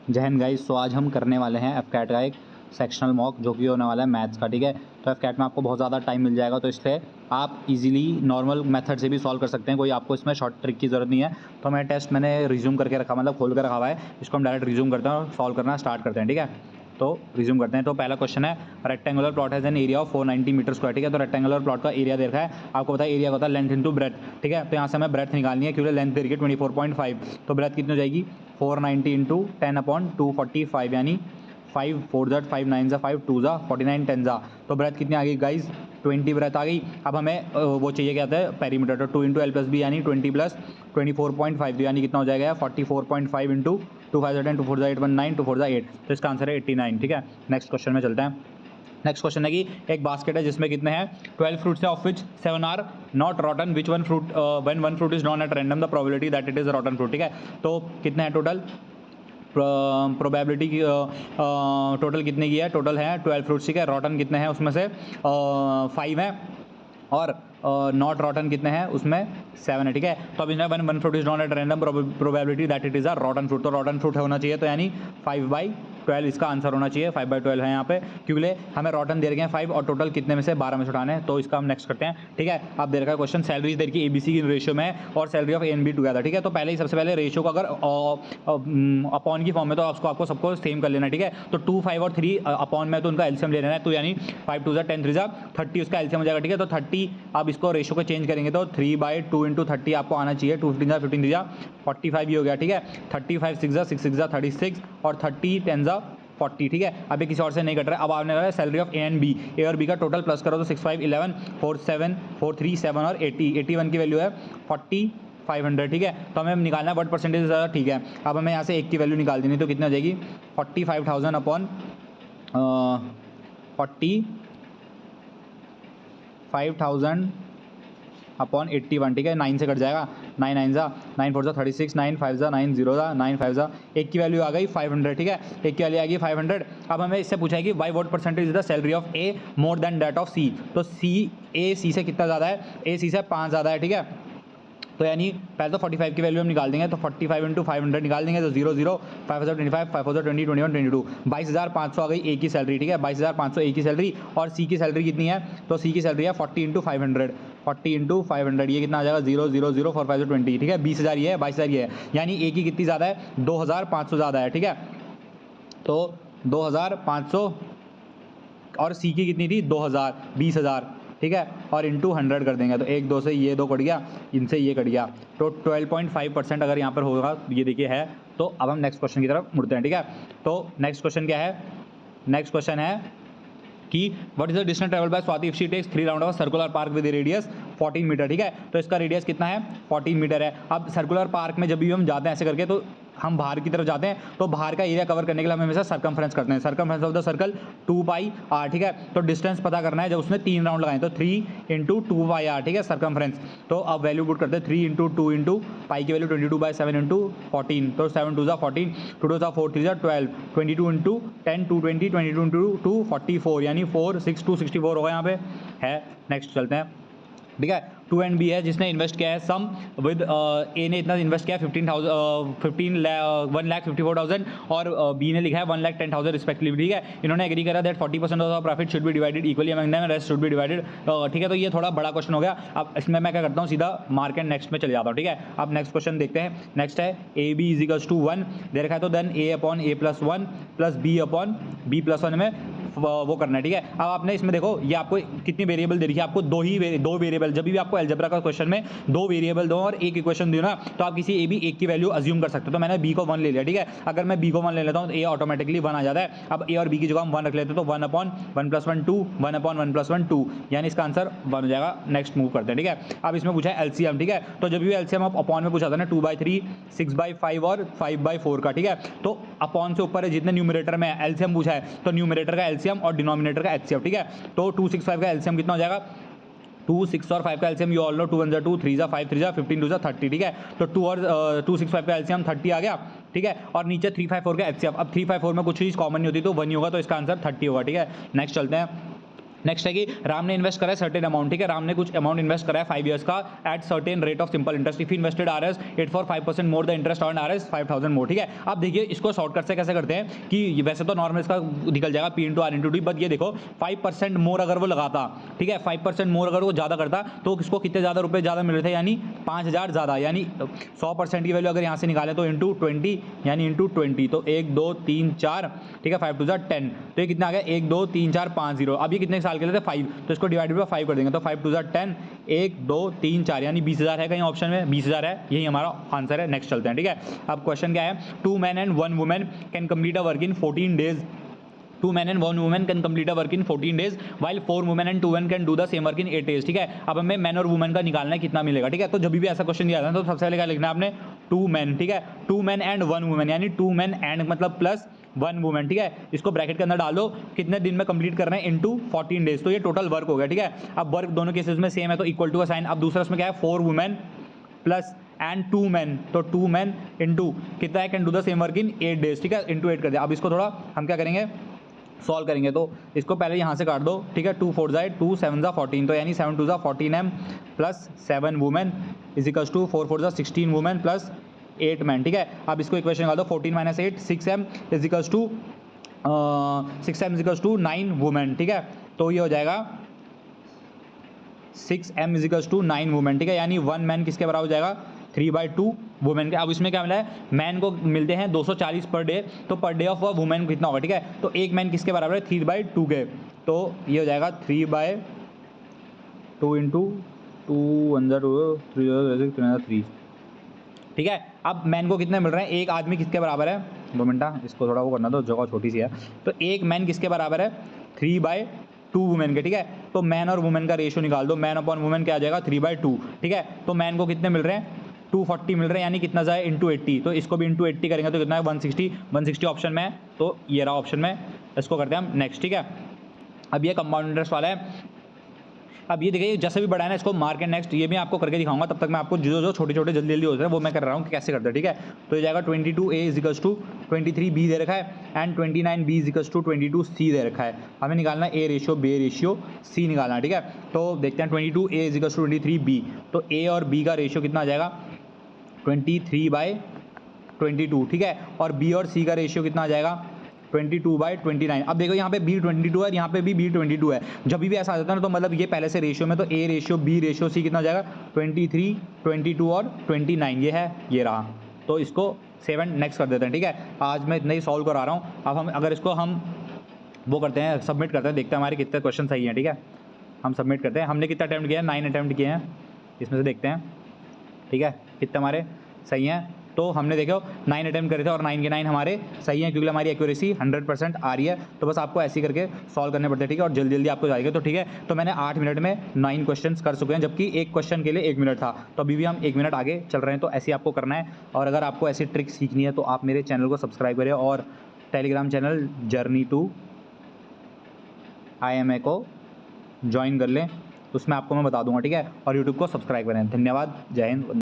जय हिंद गाइस। सो आज हम करने वाले हैं एफ कैट का एक सेक्शनल मॉक जो कि होने वाला है मैथ्स का। ठीक है, तो एफ कैट में आपको बहुत ज़्यादा टाइम मिल जाएगा, तो इसलिए आप इजीली नॉर्मल मेथड से भी सॉल्व कर सकते हैं। कोई आपको इसमें शॉर्ट ट्रिक की ज़रूरत नहीं है। तो मैं टेस्ट मैंने रिज्यूम करके रखा, मतलब खोल कर रखा हुआ है। इसको हम डायरेक्ट रिज्यूम करते हैं और सॉल्व करना स्टार्ट करते हैं। ठीक है, तो रिज्यूम करते हैं। तो पहला क्वेश्चन है, rectangular plot has an area of 490 metre square. ठीक है, तो रेक्टेंगुलर प्लॉट का एरिया देखा है आपको, पता है एरिया होता है लेंथ इंटू ब्रेथ। ठीक है, तो यहाँ से हमें ब्रेथ निकालनी है क्योंकि लेंथ दे रही है 24.5, तो ब्रेथ कितनी हो जाएगी 490 इंटू 10/245, यानी 5 4 ज़ा 5 9 ज़ा 5 2 ज़ा 49 10 ज़ा। तो ब्रेथ कितनी आ गई गाइज 20 ब्रेथ आ गई। अब हमें वो चाहिए क्या होता है पेरीमीटर, तो 2 इंटू एल प्लस बी यानी 20 प्लस 24.5, यानी कितना हो जाएगा 44.5 इंटू 2 5 10 2 4 8 1 9 2 4 8, तो इसका आंसर है 89। ठीक है, नेक्स्ट क्वेश्चन में चलते हैं। नेक्स्ट क्वेश्चन है कि एक बास्केट है जिसमें कितने हैं 12 फ्रूट्स है, of which 7 are not rotten, which one fruit when one fruit is known at random the probability that it is rotten fruit. ठीक है, तो कितने हैं टोटल प्रोबेबिलिटी की टोटल कितने की है, टोटल है 12 फ्रूट्स। ठीक है, रॉटन कितने हैं उसमें से 5 हैं और नॉट रॉटन कितने हैं उसमें 7 है। ठीक है, तो अब इसमें one fruit is not at random probability that it is a रॉटन fruit, तो रॉटन फ्रूट होना चाहिए, तो यानी 5/12 इसका आंसर होना चाहिए। 5/12 है यहाँ पे, क्योंकि हमें रॉटन दे रखे हैं 5 और टोटल कितने में से 12 में से उठाने हैं, तो इसका हम नेक्स्ट करते हैं। ठीक है, अब दे रखा है क्वेश्चन, सैलरी दे रखी ABC की रेशियो में और salary of A and B together. ठीक है, तो पहले ही सबसे पहले रेशियो को अगर अपॉन की फॉर्म में, तो आपको सबको सेम कर लेना है। ठीक है, तो 2 5 और 3 अपॉन में, तो उनका एलसीएम ले लेना है, तो यानी 5 2 ज़ा 10 3 ज़ा 30 उसका एलसीएम हो जाएगा। ठीक है, तो 30 आप इसको रेशियो को चेंज करेंगे तो 3/2 इंटू 30 आपको आना चाहिए, 2 15 ज़ा 15 3 ज़ा 45 ये हो गया। ठीक है, 35 6 ज़ा 6 6 ज़ा 36 और 30 10 ज़ा 40। ठीक है, अभी किसी और से नहीं कट रहा है। अब आपने लगा salary of A and B, A और B का टोटल प्लस करो तो 6 5 11 4 7 4 3 7 और 80, 81 की वैल्यू है 4500। ठीक है, तो हमें निकालना है वर्ड परसेंटेज ज़्यादा। ठीक है, अब हमें यहाँ से एक की वैल्यू निकाल देनी, तो कितनी हो जाएगी 45,000 अपॉन 45,000 अपॉन 81। ठीक है, 9 से कट जाएगा, 9 9 ज़ा 9 4 ज़ा 36 9 5 ज़ा 9 0 ज़ा 9 5 ज़ा, एक की वैल्यू आ गई 500। ठीक है, एक की वैल्यू आ गई 500। अब हमें इससे पूछा है कि why what percentage is the salary of A more than that of C, तो A C से कितना ज़्यादा है, A C से 5 ज़्यादा है। ठीक है, तो यानी पहले तो 45 की वैल्यू हम निकाल देंगे, तो 45 इंटू 500 निकाल देंगे, तो 0 0 5025 5020 21 22 22,500 आ गई A की सैलरी। ठीक है, 22,500 A की सैलरी, और C की सैलरी कितनी है, तो C की सैलरी है 40 इंटू 500, 40 इंटू 500, ये कितना आ जाएगा 0 0 0 4 5 20। ठीक है, 20,000 ये है, 22,000 ये है, यानी A की कितनी ज़्यादा है 2,500 ज़्यादा है। ठीक है, तो 2,500 और C की कितनी थी 2,000 20,000। ठीक है, और इंटू 100 कर देंगे, तो 1 2 से ये 2 कट गया, इनसे ये कट गया, तो 12.5% अगर यहाँ पर होगा, ये देखिए है। तो अब हम नेक्स्ट क्वेश्चन की तरफ मुड़ते हैं। ठीक है, तो नेक्स्ट क्वेश्चन क्या है, नेक्स्ट क्वेश्चन है कि what is the distance travel by Swati if she takes 3 round of circular park with radius 14 metre. ठीक है, तो इसका रेडियस कितना है 14 मीटर है। अब सर्कुलर पार्क में जब भी हम जाते हैं ऐसे करके, तो हम बाहर की तरफ जाते हैं, तो बाहर का एरिया कवर करने के लिए हम हमेशा सर्कमफ्रेंस करते हैं, circumference of the circle 2πr। ठीक है, तो डिस्टेंस पता करना है जब उसने 3 राउंड लगाए, तो 3 इंटू 2πr। ठीक है, सर्कमफ्रेंस, तो अब वैल्यू पुट करते हैं 3 इंटू 2 इंटू पाई की वैल्यू 22/7 इंटू 14, तो 7 2 ज़ा 14 2 2 ज़ा 4 3 ज़ा 12 22 इंटू 10 220 22 इंटू 2 44, यानी 4 6 2 64 होगा यहाँ पे है। नेक्स्ट चलते हैं। ठीक है, 2 and B है जिसने इन्वेस्ट किया है सम विद A ने इतना इन्वेस्ट किया है 1,54,000 और B ने लिखा है 1,10,000 रिस्पेक्टिवली। ठीक है, इन्होंने एग्री करा that 40% of profit should be divided equally among them, rest should be divided. ठीक है, तो ये थोड़ा बड़ा क्वेश्चन हो गया। अब इसमें मैं क्या करता हूँ, सीधा मार्क एंड नेक्स्ट में चले जाता हूँ। ठीक है, अब नेक्स्ट क्वेश्चन देखते हैं। नेक्स्ट है AB इज इक्वल्स टू 1 दे रखा है, तो then A upon A plus 1 plus B upon B plus 1 में वो करना है। ठीक है, अब आपने इसमें देखो ये आपको कितनी वेरिएबल दे रखी है, आपको दो वेरिएबल, जब भी आपको अलजेब्रा का क्वेश्चन में 2 वेरिएबल दो और एक इक्वेशन दो ना, तो आप किसी A B एक की वैल्यू अज्यूम कर सकते हो। तो मैंने B को 1 ले लिया। ठीक है, अगर मैं B को 1 ले लेता हूँ तो A ऑटोमेटिकली 1 आ जाता है। अब A और B की जगह हम 1 रख लेते हैं, तो 1 अपॉन 1 प्लस 1 2 1 अपॉन 1 प्लस 1 2, यानी इसका आंसर 1 हो जाएगा। नेक्स्ट मूव करते हैं। ठीक है, अब इसमें पूछा है एलसीएम। ठीक है, तो जब भी एलसीएम आप अपॉन में पूछा था ना 2/3 6/5 और 5/4 का। ठीक है, तो अपॉन से ऊपर है जितने न्यूमरेटर में एलसीएम पूछा है, तो न्यूमरेटर का एलसीएम और डिनोमिनेटर का एचसीएफ। ठीक है, तो 2 6 5 का एलसीएम कितना हो जाएगा 2 6 और 5 का एलसीएम यू ऑल नो 2 1 ज़ा 2 3 ज़ा 5 3 ज़ा 15 2 ज़ा 30। ठीक है, तो 2 और 2 6 5 का एलसीएम 30 आ गया। ठीक है, और नीचे 3 5 4 का एचसीएफ। अब 3 5 4 में कुछ चीज़ कॉमन नहीं होती, तो 1 ही होगा, तो इसका आंसर 30 होगा। ठीक है, नेक्स्ट चलते हैं। नेक्स्ट है कि राम ने इन्वेस्ट करा है सर्टेन अमाउंट, ठीक है, राम ने कुछ अमाउंट इन्वेस्ट करा है 5 ईयर्स का at certain rate of simple interest, if invested RS it for 5% more the interest on RS 5000 मोर, ठीक है। अब देखिए इसको शॉर्टकट से कैसे करते हैं कि वैसे तो नॉर्मल इसका निकल जाएगा P into R into D, but ये देखो 5% मोर अगर वो लगाता, ठीक है, 5% मोर अगर वो ज़्यादा करता तो किसको कितने ज़्यादा रुपए ज़्यादा मिल रहे थे, यानी 5000 ज़्यादा, यानी 100% की वैल्यू अगर यहाँ से निकालें तो इंटू 20 यानी इंटू 20, तो 1 2 3 4, ठीक है, 5 2 10, तो ये कितना आ गया 1 2 3 4 5 0। अब ये कितने साल के लिए थे 5, तो इसको डिवाइडेड बाय 5 कर देंगे तो 5 2 10, 1 2 3 4 यानी 20000 है कहीं ऑप्शन में, 20000 है, यही हमारा आंसर है। नेक्स्ट चलते हैं, ठीक है। अब क्वेश्चन क्या है, 2 men and 1 woman can complete a work in 14 days, 2 men and 1 woman can complete a work in 14 days while 4 women and 2 men can do the same work in 8 days, ठीक है। अब हमें मैन और women का निकालना है कितना मिलेगा, ठीक है। तो जब भी ऐसा क्वेश्चन दिया था तो सबसे पहले क्या लिखना है आपने 2 men, ठीक है, 2 men and 1 woman यानी 2 men and मतलब प्लस 1 वुमेन, ठीक है। इसको ब्रैकेट के अंदर डाल दो, कितने दिन में कंप्लीट करना है इनटू 14 डेज, तो ये टोटल वर्क हो गया, ठीक है। अब वर्क दोनों केसेस में सेम है तो इक्वल टू का साइन। अब दूसरा इसमें क्या है 4 वुमेन प्लस एंड 2 men, तो 2 men इंटू कितना है can do the same work in 8 days, ठीक है, इंटू 8 कर दिया। अब इसको थोड़ा हम क्या करेंगे सॉल्व करेंगे, तो इसको पहले यहाँ से काट दो, ठीक है, 2 4 जाए 2 7 जा 14, तो यानी 7 2 जा 14m plus 7 women equals to 4 4 जा 16 वुमेन प्लस 8 men, ठीक है। अब इसको इक्वेशन निकाल दो 14 minus 8 6m is equals to 6m is equals to 9 वुमेन, ठीक है, तो ये हो जाएगा 6m इजिकल्स टू 9 वुमेन, ठीक है, यानी 1 man किसके बराबर हो जाएगा 3/2 वुमेन के। अब इसमें क्या मिला है, मैन को मिलते हैं 240 पर डे, तो पर डे ऑफ वुमेन कितना होगा, ठीक है, तो एक मैन किसके बराबर है 3/2 के, तो ये हो जाएगा 3/2 इंटू 2 1 2 3, ठीक है। अब मैन को कितने मिल रहे हैं, एक आदमी किसके बराबर है, 2 मिनट इसको थोड़ा वो करना दो, जगह छोटी सी है, तो एक मैन किसके बराबर है 3/2 वुमेन के, ठीक है। तो मैन और वुमेन का रेशियो निकाल दो, मैन अपॉन वुमेन क्या आ जाएगा 3/2, ठीक है। तो मैन को कितने मिल रहे हैं 240 मिल रहे हैं, यानी कितना जाए इंटू 80, तो इसको भी इंटू 80 करेंगे तो कितना है 160 ऑप्शन में है, तो ये रहा ऑप्शन में, इसको करते हैं हम नेक्स्ट, ठीक है। अब ये कंपाउंड इंटरेस्ट वाला है। अब ये देखिए जैसे भी बढ़ा है ना इसको मार्क एंड नेक्स्ट, ये भी आपको करके दिखाऊंगा, तब तक मैं आपको जो छोटे छोटे जल्दी जल्दी होते हैं वो मैं कर रहा हूँ कि कैसे करते हैं, ठीक है। तो ये जाएगा 22a इजिकल्स टू 23b दे रखा है and 29b equals to 22c दे रखा है। हमें निकालना है A ratio B ratio C निकालना है, ठीक है। तो देखते हैं 22a इजिकल्स टू 23b, तो ए और बी का रेशियो कितना आ जाएगा 23/22, ठीक है, और बी और सी का रेशियो कितना आ जाएगा 22/29। अब देखो यहाँ पे b 22 है, यहाँ पे भी b 22 है, जब भी ऐसा आ जाता है ना तो मतलब ये पहले से रेशियो में, तो a ratio b ratio c कितना हो जाएगा 23 22 और 29, ये है, ये रहा। तो इसको 7 नेक्स्ट कर देते हैं, ठीक है। आज मैं इतना ही सॉल्व करा रहा हूँ। अब हम अगर इसको हम वो करते हैं सबमिट करते हैं, देखते हैं हमारे कितने क्वेश्चन सही हैं, ठीक है। हम सबमिट करते हैं, हमने कितना अटैम्प्ट किया है 9 अटैम्प्ट किए हैं, इसमें से देखते हैं, ठीक है, कितने हमारे सही हैं। तो हमने देखो 9 अटैम्प्ट करे थे और 9 के 9 हमारे सही हैं, क्योंकि हमारी एक्यूरेसी 100% आ रही है। तो बस आपको ऐसे करके सॉल्व करने पड़ते हैं, ठीक है, और जल्दी जल्दी आपको जाएगा, तो ठीक है। तो मैंने 8 मिनट में 9 क्वेश्चंस कर चुके हैं, जबकि एक क्वेश्चन के लिए 1 मिनट था, तो अभी भी हम 1 मिनट आगे चल रहे हैं। तो ऐसे आपको करना है, और अगर आपको ऐसी ट्रिक सीखनी है तो आप मेरे चैनल को सब्सक्राइब करें और Telegram channel journey to IMA को ज्वाइन कर लें, उसमें आपको मैं बता दूंगा, ठीक है, और यूट्यूब को सब्सक्राइब करें। धन्यवाद, जय हिंद।